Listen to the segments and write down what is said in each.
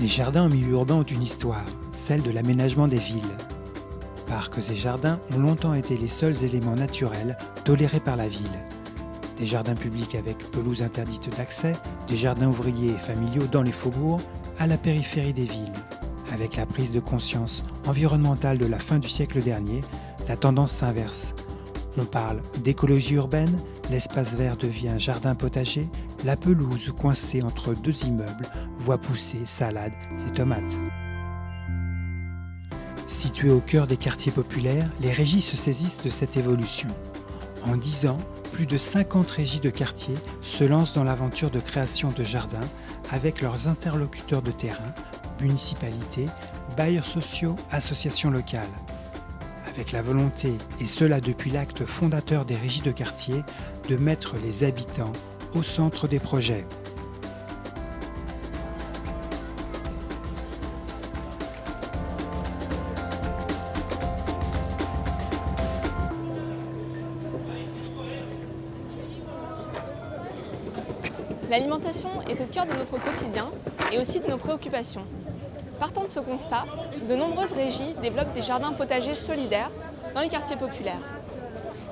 Les jardins en milieu urbain ont une histoire, celle de l'aménagement des villes. Parcs et jardins ont longtemps été les seuls éléments naturels tolérés par la ville. Des jardins publics avec pelouse interdite d'accès, des jardins ouvriers et familiaux dans les faubourgs, à la périphérie des villes. Avec la prise de conscience environnementale de la fin du siècle dernier, la tendance s'inverse. On parle d'écologie urbaine, l'espace vert devient jardin potager, la pelouse coincée entre deux immeubles voit pousser salades et tomates. Situés au cœur des quartiers populaires, les régies se saisissent de cette évolution. En 10 ans, plus de 50 régies de quartier se lancent dans l'aventure de création de jardins avec leurs interlocuteurs de terrain, municipalités, bailleurs sociaux, associations locales. Avec la volonté, et cela depuis l'acte fondateur des régies de quartier, de mettre les habitants au centre des projets. L'alimentation est au cœur de notre quotidien et aussi de nos préoccupations. Partant de ce constat, de nombreuses régies développent des jardins potagers solidaires dans les quartiers populaires.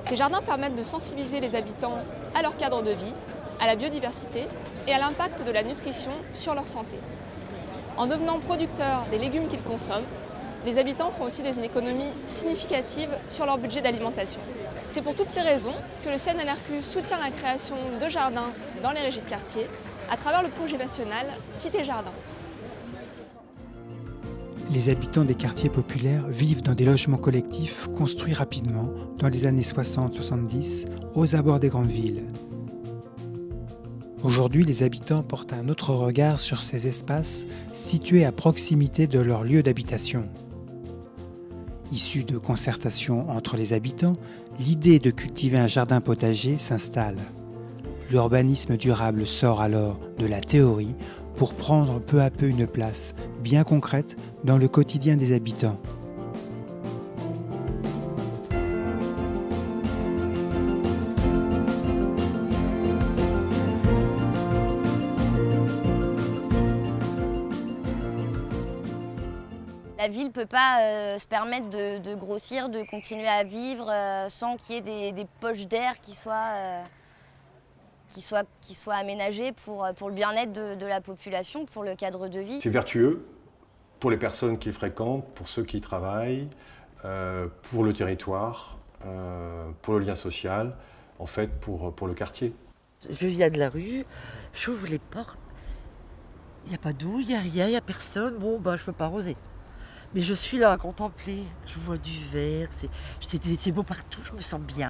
Ces jardins permettent de sensibiliser les habitants à leur cadre de vie, à la biodiversité et à l'impact de la nutrition sur leur santé. En devenant producteurs des légumes qu'ils consomment, les habitants font aussi des économies significatives sur leur budget d'alimentation. C'est pour toutes ces raisons que le CNLRQ soutient la création de jardins dans les régies de quartier à travers le projet national Cité Jardin. Les habitants des quartiers populaires vivent dans des logements collectifs construits rapidement dans les années 60-70 aux abords des grandes villes. Aujourd'hui, les habitants portent un autre regard sur ces espaces situés à proximité de leur lieu d'habitation. Issue de concertation entre les habitants, l'idée de cultiver un jardin potager s'installe. L'urbanisme durable sort alors de la théorie pour prendre peu à peu une place bien concrète dans le quotidien des habitants. La ville ne peut pas se permettre de grossir, de continuer à vivre sans qu'il y ait des poches d'air qui soient aménagées pour le bien-être de la population, pour le cadre de vie. C'est vertueux pour les personnes qui fréquentent, pour ceux qui y travaillent, pour le territoire, pour le lien social, en fait pour le quartier. Je viens de la rue, j'ouvre les portes, il n'y a pas d'eau, il n'y a rien, il n'y a personne, bon je ne peux pas arroser. Mais je suis là à contempler, je vois du vert, c'est beau partout, je me sens bien.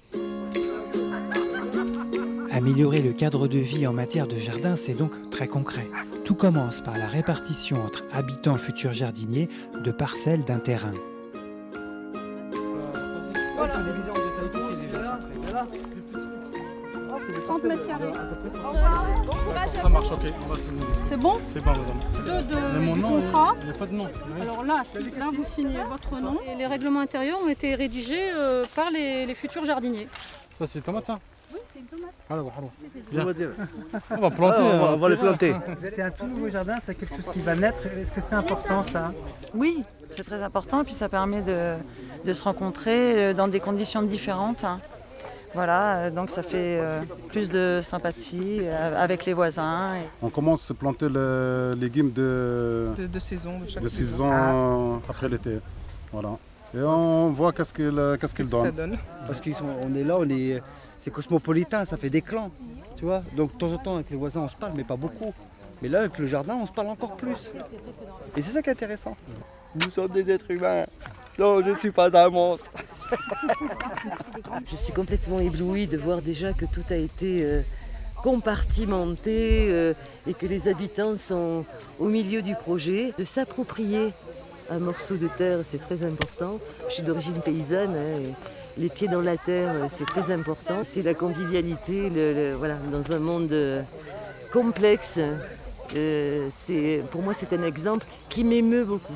Améliorer le cadre de vie en matière de jardin, c'est donc très concret. Tout commence par la répartition entre habitants futurs jardiniers de parcelles d'un terrain. Voilà. 30 mètres carrés. Ça marche, ok. C'est bon? C'est bon, madame. De mon nom, contrat. il n'y a pas de nom. Alors là, là, vous signez votre nom. Et les règlements intérieurs ont été rédigés par les futurs jardiniers. Ça, c'est tomate, ça? Oui, c'est une tomate. Alors, On va dire. on va planter. On va les planter. C'est un tout nouveau jardin, c'est quelque chose qui va naître. Est-ce que c'est important ça? Oui, c'est très important et puis ça permet de se rencontrer dans des conditions différentes. Voilà, donc ça fait plus de sympathie avec les voisins. On commence à planter les légumes de saison, de saison après l'été. Voilà. Et on voit qu'est-ce qu'il donne. Parce qu'on est là, c'est cosmopolitain, ça fait des clans. Tu vois. Donc de temps en temps avec les voisins on se parle, mais pas beaucoup. Mais là avec le jardin on se parle encore plus. Et c'est ça qui est intéressant. Nous sommes des êtres humains. Non, je ne suis pas un monstre. Je suis complètement éblouie de voir déjà que tout a été compartimenté et que les habitants sont au milieu du projet. De s'approprier un morceau de terre, c'est très important. Je suis d'origine paysanne, et les pieds dans la terre, c'est très important. C'est la convivialité, voilà, dans un monde complexe, Pour moi, c'est un exemple qui m'émeut beaucoup.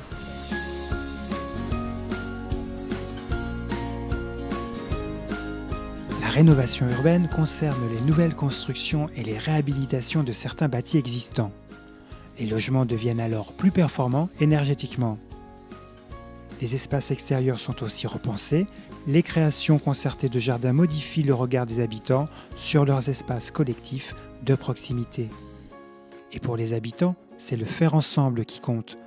La rénovation urbaine concerne les nouvelles constructions et les réhabilitations de certains bâtis existants. Les logements deviennent alors plus performants énergétiquement. Les espaces extérieurs sont aussi repensés, les créations concertées de jardins modifient le regard des habitants sur leurs espaces collectifs de proximité. Et pour les habitants, c'est le faire ensemble qui compte.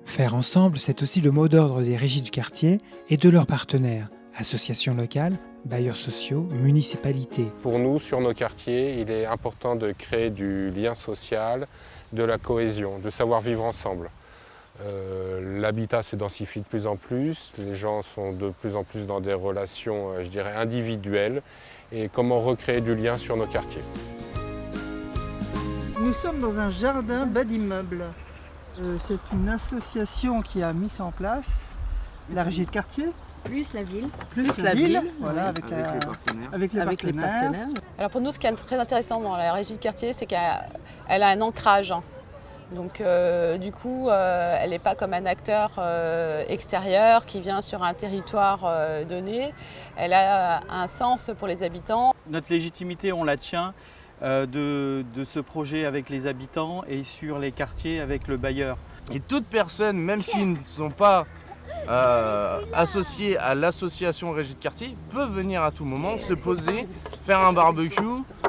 Faire ensemble, c'est aussi le mot d'ordre des régies du quartier et de leurs partenaires, associations locales, bailleurs sociaux, municipalités. Pour nous, sur nos quartiers, il est important de créer du lien social, de la cohésion, de savoir vivre ensemble. L'habitat se densifie de plus en plus, les gens sont de plus en plus dans des relations, je dirais, individuelles. Et comment recréer du lien sur nos quartiers? Nous sommes dans un jardin bas d'immeuble. C'est une association qui a mis ça en place, la régie de quartier. Plus la ville. Plus la ville, voilà, oui. avec les partenaires. Alors pour nous, ce qui est très intéressant dans la régie de quartier, c'est qu'elle a un ancrage. Donc du coup, elle n'est pas comme un acteur extérieur qui vient sur un territoire donné. Elle a un sens pour les habitants. Notre légitimité, on la tient de ce projet avec les habitants et sur les quartiers avec le bailleur. Et toute personne, même s'ils ne sont pas associés à l'association Régie de quartier, peut venir à tout moment, se poser, faire un barbecue,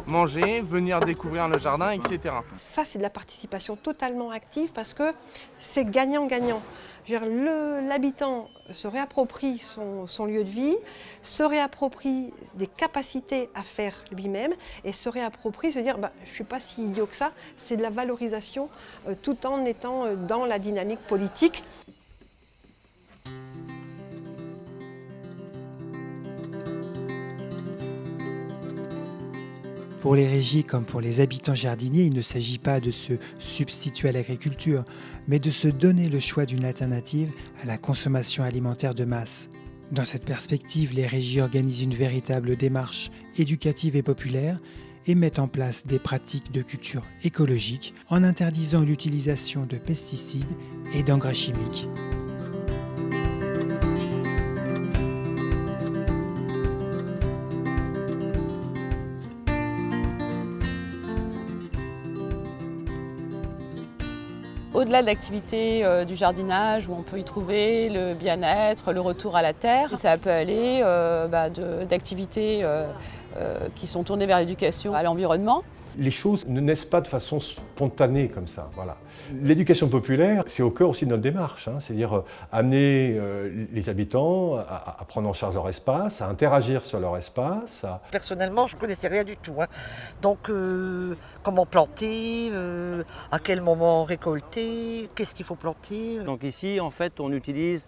manger, venir découvrir le jardin, etc. Ça, c'est de la participation totalement active parce que c'est gagnant-gagnant. L'habitant se réapproprie son lieu de vie, se réapproprie des capacités à faire lui-même et se réapproprie, se dire je ne suis pas si idiot que ça, c'est de la valorisation tout en étant dans la dynamique politique. Pour les régies comme pour les habitants jardiniers, il ne s'agit pas de se substituer à l'agriculture, mais de se donner le choix d'une alternative à la consommation alimentaire de masse. Dans cette perspective, les régies organisent une véritable démarche éducative et populaire et mettent en place des pratiques de culture écologique en interdisant l'utilisation de pesticides et d'engrais chimiques. Au-delà de l'activité du jardinage, où on peut y trouver le bien-être, le retour à la terre, ça peut aller d'activités qui sont tournées vers l'éducation à l'environnement. Les choses ne naissent pas de façon spontanée comme ça. Voilà. L'éducation populaire, c'est au cœur aussi de notre démarche, c'est-à-dire amener les habitants à prendre en charge leur espace, à interagir sur leur espace. Personnellement, je ne connaissais rien du tout. Donc, comment planter, à quel moment récolter, qu'est-ce qu'il faut planter. Donc ici, en fait, on n'utilise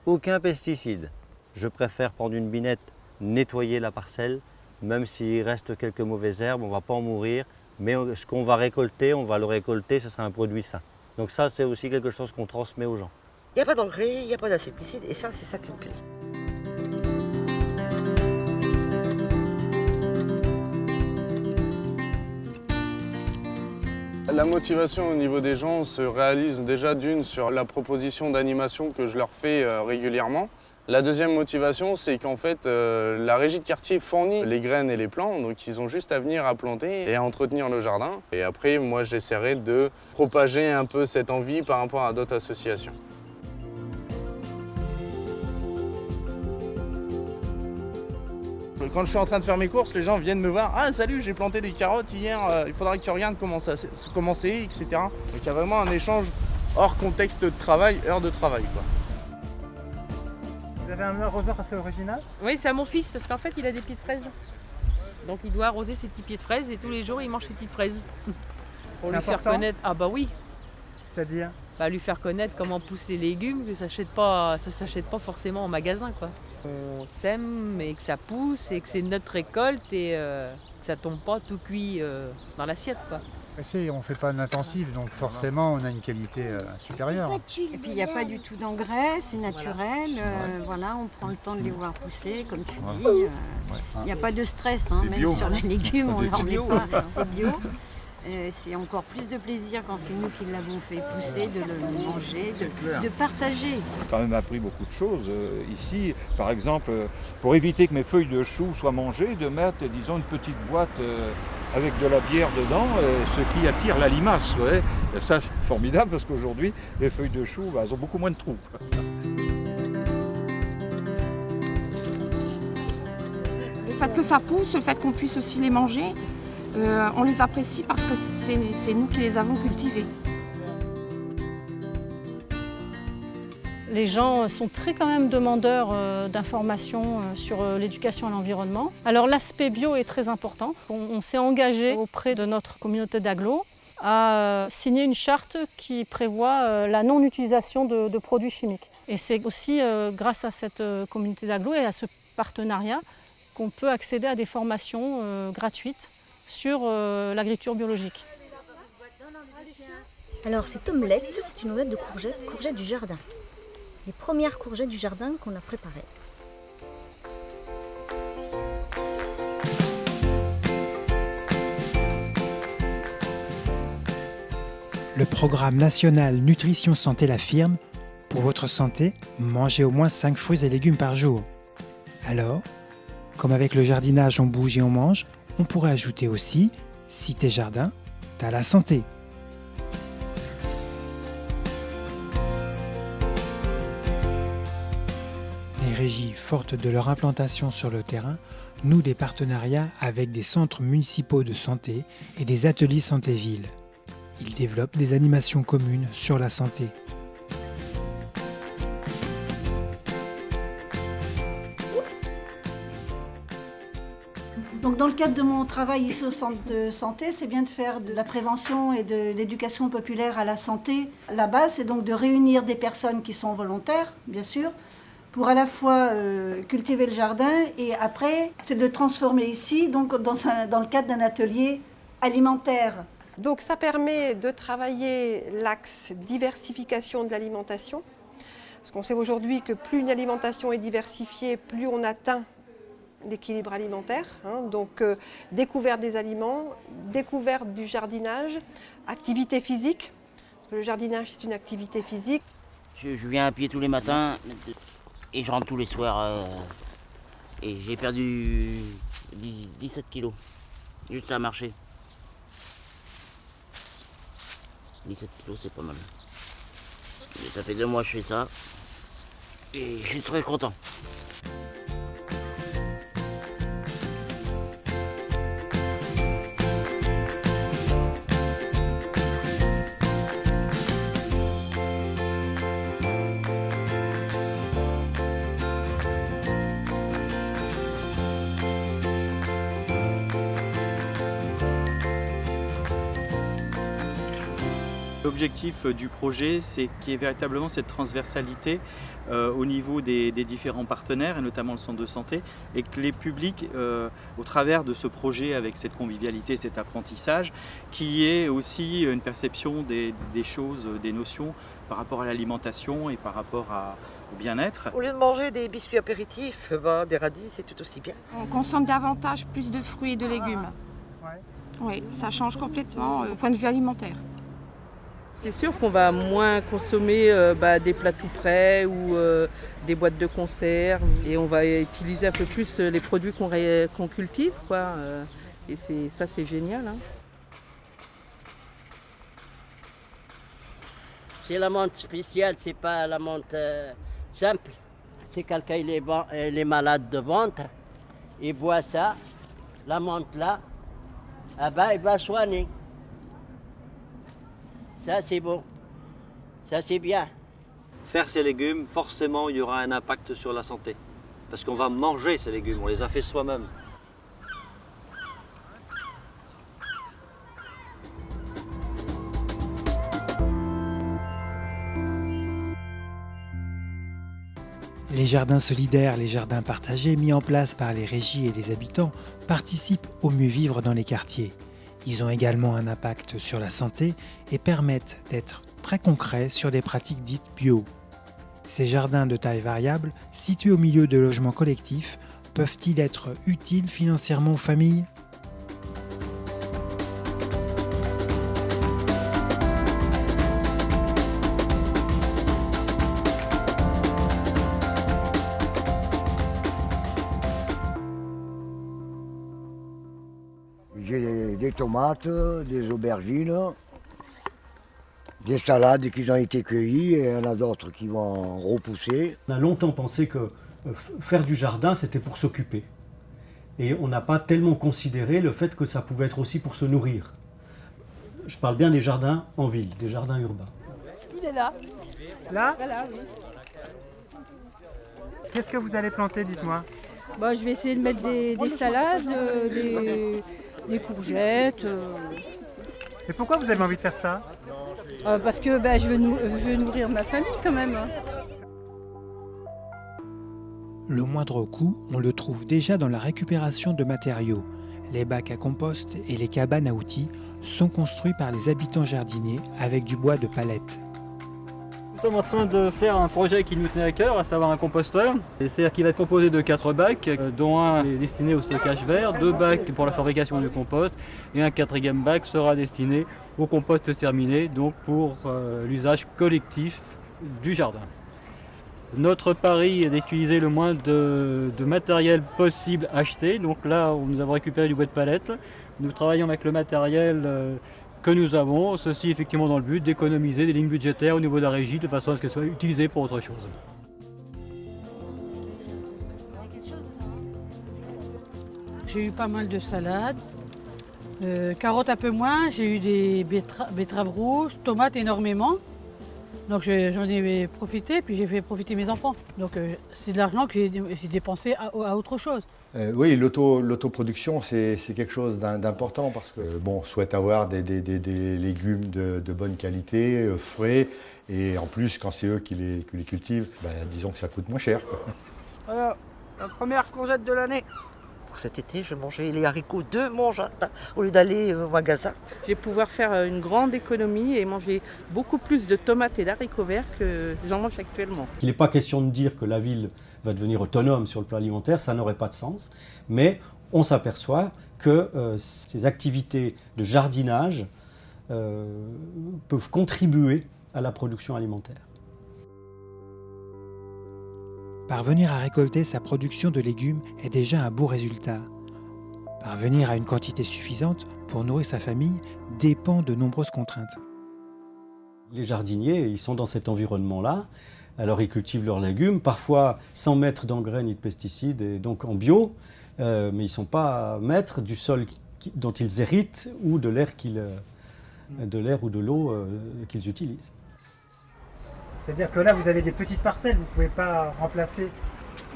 aucun pesticide. Je préfère prendre une binette, nettoyer la parcelle. Même s'il reste quelques mauvaises herbes, on ne va pas en mourir. Mais ce qu'on va récolter, on va le récolter, ce sera un produit sain. Donc ça, c'est aussi quelque chose qu'on transmet aux gens. Il n'y a pas d'engrais, il n'y a pas d'insecticides, et ça, c'est ça qui me plaît. La motivation au niveau des gens se réalise déjà d'une sur la proposition d'animation que je leur fais régulièrement. La deuxième motivation, c'est qu'en fait, la régie de quartier fournit les graines et les plants, donc ils ont juste à venir à planter et à entretenir le jardin. Et après, moi, j'essaierai de propager un peu cette envie par rapport à d'autres associations. Quand je suis en train de faire mes courses, les gens viennent me voir. Ah salut, j'ai planté des carottes hier, il faudra que tu regardes comment c'est, etc. Donc il y a vraiment un échange hors contexte de travail, heure de travail, quoi. Vous avez un arroseur assez original? Oui, c'est à mon fils parce qu'en fait il a des pieds de fraises. Donc il doit arroser ses petits pieds de fraises et tous les jours il mange ses petites fraises. Pour lui faire connaître. Ah bah oui. C'est-à-dire? Lui faire connaître comment poussent les légumes, que ça s'achète pas forcément en magasin, quoi. On sème et que ça pousse et que c'est notre récolte et que ça tombe pas tout cuit dans l'assiette, quoi. On ne fait pas d'intensif, donc forcément on a une qualité supérieure. Et puis il n'y a pas du tout d'engrais, c'est naturel. Voilà, on prend le temps de les voir pousser, comme tu dis. Il n'y a pas de stress, même sur les légumes, on ne leur met pas, c'est bio. C'est encore plus de plaisir quand c'est nous qui l'avons fait pousser, de le manger, de partager. J'ai quand même appris beaucoup de choses ici. Par exemple, pour éviter que mes feuilles de chou soient mangées, de mettre, disons, une petite boîte avec de la bière dedans, ce qui attire la limace. Ouais. Et ça, c'est formidable parce qu'aujourd'hui, les feuilles de chou, elles ont beaucoup moins de trous. Le fait que ça pousse, le fait qu'on puisse aussi les manger, on les apprécie parce que c'est nous qui les avons cultivés. Les gens sont très quand même demandeurs d'informations sur l'éducation à l'environnement. Alors l'aspect bio est très important. On s'est engagé auprès de notre communauté d'agglos à signer une charte qui prévoit la non-utilisation de produits chimiques. Et c'est aussi grâce à cette communauté d'agglos et à ce partenariat qu'on peut accéder à des formations gratuites sur l'agriculture biologique. Alors cette omelette, c'est une omelette de courgettes du jardin. Les premières courgettes du jardin qu'on a préparées. Le programme national Nutrition Santé l'affirme, pour votre santé, mangez au moins 5 fruits et légumes par jour. Alors, comme avec le jardinage on bouge et on mange, on pourrait ajouter aussi, si t'es jardin, t'as la santé. Les régies, fortes de leur implantation sur le terrain, nouent des partenariats avec des centres municipaux de santé et des ateliers santé-ville. Ils développent des animations communes sur la santé. Donc dans le cadre de mon travail ici au centre de santé, c'est bien de faire de la prévention et de l'éducation populaire à la santé. La base, c'est donc de réunir des personnes qui sont volontaires, bien sûr, pour à la fois cultiver le jardin et après, c'est de le transformer ici, donc dans le cadre d'un atelier alimentaire. Donc ça permet de travailler l'axe diversification de l'alimentation. Parce qu'on sait aujourd'hui que plus une alimentation est diversifiée, plus on atteint l'équilibre alimentaire. Donc découverte des aliments, découverte du jardinage, activité physique. Parce que le jardinage, c'est une activité physique. Je viens à pied tous les matins et je rentre tous les soirs. Et j'ai perdu 17 kilos, juste à marcher. 17 kilos, c'est pas mal. Et ça fait 2 mois que je fais ça. Et je suis très content. L'objectif du projet, c'est qu'il y ait véritablement cette transversalité au niveau des différents partenaires, et notamment le centre de santé, et que les publics, au travers de ce projet, avec cette convivialité, cet apprentissage, qu'il y ait aussi une perception des choses, des notions par rapport à l'alimentation et par rapport au bien-être. Au lieu de manger des biscuits apéritifs, des radis, c'est tout aussi bien. On consomme davantage plus de fruits et de légumes. Oui, ça change complètement au point de vue alimentaire. C'est sûr qu'on va moins consommer des plats tout prêts ou des boîtes de conserve et on va utiliser un peu plus les produits qu'on cultive, quoi. Et ça c'est génial. C'est la menthe spéciale, c'est pas la menthe simple. C'est quelqu'un il est malade de ventre, il boit ça, la menthe là, il va soigner. Ça c'est bon, ça c'est bien. Faire ces légumes, forcément, il y aura un impact sur la santé. Parce qu'on va manger ces légumes, on les a fait soi-même. Les jardins solidaires, les jardins partagés mis en place par les régies et les habitants participent au mieux vivre dans les quartiers. Ils ont également un impact sur la santé et permettent d'être très concrets sur des pratiques dites bio. Ces jardins de taille variable, situés au milieu de logements collectifs, peuvent-ils être utiles financièrement aux familles ? tomates, des aubergines, des salades qui ont été cueillies et il y en a d'autres qui vont repousser. On a longtemps pensé que faire du jardin, c'était pour s'occuper. Et on n'a pas tellement considéré le fait que ça pouvait être aussi pour se nourrir. Je parle bien des jardins en ville, des jardins urbains. Il est là. Là? Voilà, oui. Qu'est-ce que vous allez planter, dites-moi? Bah, je vais essayer de mettre des salades, des courgettes. Et pourquoi vous avez envie de faire ça? Parce que je veux nourrir ma famille quand même. Le moindre coût, on le trouve déjà dans la récupération de matériaux. Les bacs à compost et les cabanes à outils sont construits par les habitants jardiniers avec du bois de palette. Nous sommes en train de faire un projet qui nous tenait à cœur, à savoir un composteur. C'est-à-dire qu'il va être composé de 4 bacs, dont un est destiné au stockage vert, 2 bacs pour la fabrication du compost, et un 4e bac sera destiné au compost terminé, donc pour l'usage collectif du jardin. Notre pari est d'utiliser le moins de matériel possible acheté. Donc là, nous avons récupéré du bois de palette. Nous travaillons avec le matériel que nous avons, ceci effectivement dans le but d'économiser des lignes budgétaires au niveau de la régie de façon à ce qu'elles soient utilisées pour autre chose. J'ai eu pas mal de salades, carottes un peu moins, j'ai eu des betteraves rouges, tomates énormément. Donc j'en ai profité, puis j'ai fait profiter mes enfants. Donc c'est de l'argent que j'ai dépensé à autre chose. Oui, l'autoproduction, c'est quelque chose d'important parce que on souhaite avoir des légumes de bonne qualité, frais, et en plus, quand c'est eux qui les cultivent, disons que ça coûte moins cher, quoi. Voilà, la première courgette de l'année. Pour cet été, je mangeais les haricots de mon jardin au lieu d'aller au magasin. Je vais pouvoir faire une grande économie et manger beaucoup plus de tomates et d'haricots verts que j'en mange actuellement. Il n'est pas question de dire que la ville va devenir autonome sur le plan alimentaire, ça n'aurait pas de sens, mais on s'aperçoit que ces activités de jardinage peuvent contribuer à la production alimentaire. Parvenir à récolter sa production de légumes est déjà un beau résultat. Parvenir à une quantité suffisante pour nourrir sa famille dépend de nombreuses contraintes. Les jardiniers, ils sont dans cet environnement-là, alors ils cultivent leurs légumes, parfois sans mettre d'engrais ni de pesticides, et donc en bio, mais ils ne sont pas maîtres du sol dont ils héritent ou de l'air ou de l'eau qu'ils utilisent. C'est-à-dire que là, vous avez des petites parcelles, vous ne pouvez pas remplacer...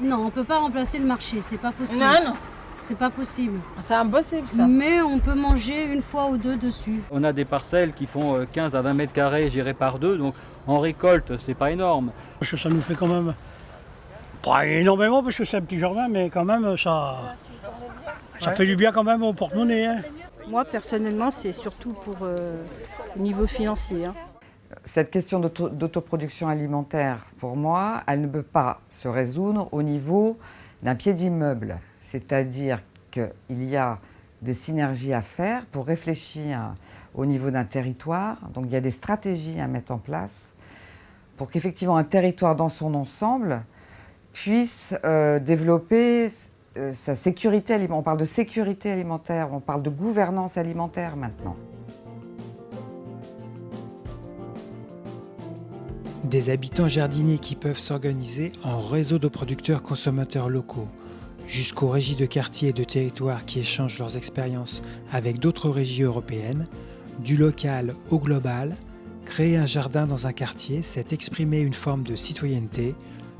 Non, on ne peut pas remplacer le marché, c'est pas possible. Non. C'est pas possible. C'est impossible ça. Mais on peut manger une fois ou deux dessus. On a des parcelles qui font 15 à 20 mètres carrés gérées par 2, donc en récolte, c'est pas énorme. Parce que ça nous fait quand même, pas énormément parce que c'est un petit jardin, mais quand même ça fait du bien quand même au porte-monnaie. Hein. Moi personnellement, c'est surtout pour le niveau financier. Cette question d'autoproduction alimentaire, pour moi, elle ne peut pas se résoudre au niveau d'un pied d'immeuble. C'est-à-dire qu'il y a des synergies à faire pour réfléchir au niveau d'un territoire. Donc il y a des stratégies à mettre en place pour qu'effectivement un territoire dans son ensemble puisse développer sa sécurité alimentaire. On parle de sécurité alimentaire, on parle de gouvernance alimentaire maintenant. Des habitants jardiniers qui peuvent s'organiser en réseau de producteurs consommateurs locaux, jusqu'aux régies de quartiers et de territoires qui échangent leurs expériences avec d'autres régies européennes, du local au global, créer un jardin dans un quartier, c'est exprimer une forme de citoyenneté,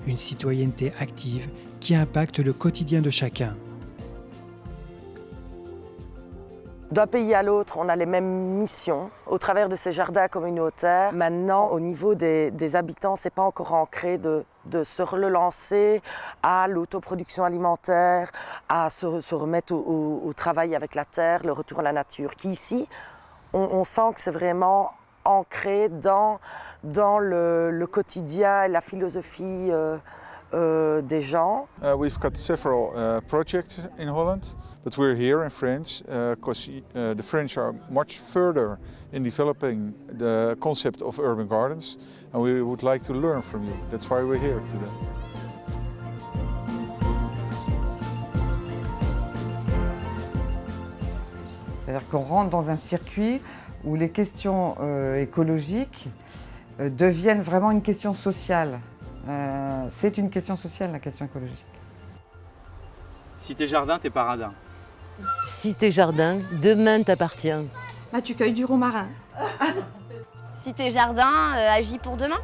une citoyenneté active qui impacte le quotidien de chacun. D'un pays à l'autre, on a les mêmes missions au travers de ces jardins communautaires. Maintenant, au niveau des habitants, ce n'est pas encore ancré de se relancer à l'autoproduction alimentaire, à se remettre au travail avec la terre, le retour à la nature. Qui ici, on sent que c'est vraiment ancré dans le quotidien et la philosophie des gens. We've got several projects in Holland, but we're here in France because the French are much further in developing the concept of urban gardens, and we would like to learn from you. That's why we're here today. C'est-à-dire qu'on rentre dans un circuit où les questions écologiques deviennent vraiment une question sociale. C'est une question sociale, la question écologique. Si t'es jardin, t'es paradin. Si t'es jardin, demain t'appartient. Bah, tu cueilles du romarin. Si t'es jardin, agis pour demain.